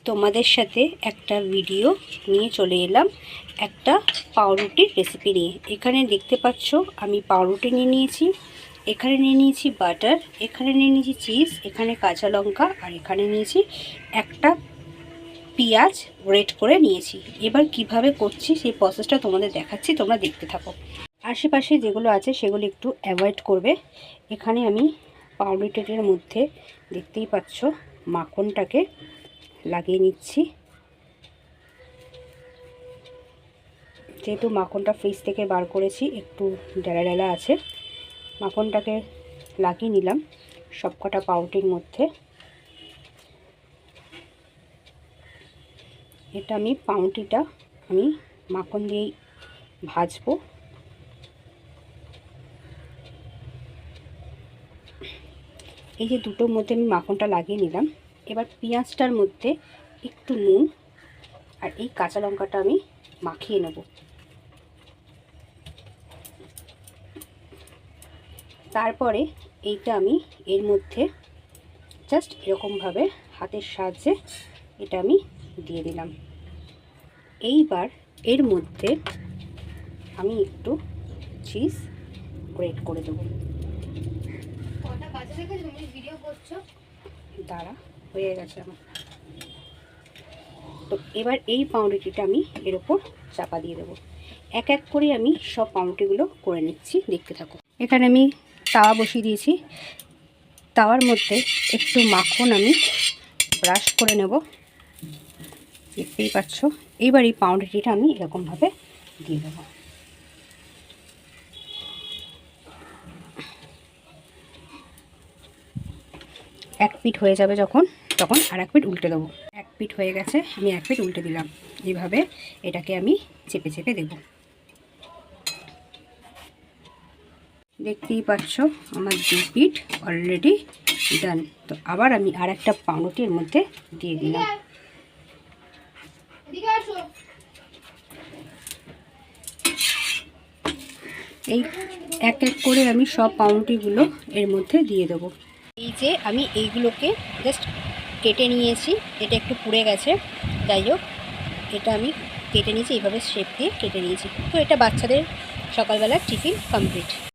তোমাদের সাথে একটা ভিডিও নিয়ে চলে এলাম একটা পাউরুটির রেসিপি নিয়ে। এখানে দেখতে পাচ্ছ আমি পাউরুটি নিয়ে নিয়েছি, এখানে নিয়ে নিয়েছি বাটার, এখানে নিয়ে নিয়েছি চিজ, এখানে কাঁচা লঙ্কা, আর এখানে নিয়েছি একটা পেঁয়াজ গ্রেট করে নিয়েছি। এবার কিভাবে করছি সেই প্রসেসটা তোমাদের দেখাচ্ছি, তোমরা দেখতে থাকো। আশেপাশে যেগুলো আছে সেগুলো একটু অ্যাভয়েড করবে। এখানে আমি পাউরুটির মধ্যে দেখতেই পাচ্ছ মাখনটাকে লাগিয়ে নিচ্ছি। যেহেতু মাখনটা ফ্রিজ থেকে বার করেছি, একটু ডেলা ডেলা আছে, মাখনটাকে লাগিয়ে নিলাম সবকটা পাউরুটির মধ্যে। এটা আমি পাউরুটিটা আমি মাখন দিয়েই ভাজবো। এই যে দুটোর মধ্যে আমি মাখনটা লাগিয়ে নিলাম। এবার পেঁয়াজটার মধ্যে একটু নুন আর এই কাঁচা লঙ্কাটা আমি মাখিয়ে নেব। তারপরে এইটা আমি এর মধ্যে জাস্ট এরকমভাবে হাতের সাহায্যে এটা আমি দিয়ে দিলাম। এইবার এর মধ্যে আমি একটু চিজ গ্রেট করে দেবো। দাঁড়া, হয়ে গেছে আমার। তো এবার এই পাউরুটিটা আমি এর ওপর চাপা দিয়ে দেবো। এক এক করে আমি সব পাউরুটিগুলো করে নিচ্ছি, দেখতে থাকো। এখানে আমি তাওয়া বসিয়ে দিয়েছি, তাওয়ার মধ্যে একটু মাখন আমি ব্রাশ করে নেব, দেখতেই পাচ্ছ। এইবার এই পাউরুটিটা আমি এরকমভাবে দিয়ে দেবো। এক পিঠ হয়ে যাবে তখন আর এক পিঠ উল্টে দেবো। এক পিঠ হয়ে গেছে, আমি এক পিঠ উল্টে দিলাম। এইভাবে এটাকে আমি চেপে চেপে দেব। দেখতেই পাচ্ছ আমার দুই পিঠ অলরেডি ডান। তো আবার আমি আর একটা পাউরুটির মধ্যে দিয়ে দিলাম। এই এক এক করে আমি সব পাউরুটিগুলো এর মধ্যে দিয়ে দেবো। এই যে আমি এইগুলোকে জাস্ট কেটে নিয়েছি, এটা একটু পুড়ে গেছে, যাই হোক এটা আমি কেটে নিয়েছি, এইভাবে শেপ দিয়ে কেটে নিয়েছি। তো এটা বাচ্চাদের সকালবেলার টিফিন কমপ্লিট।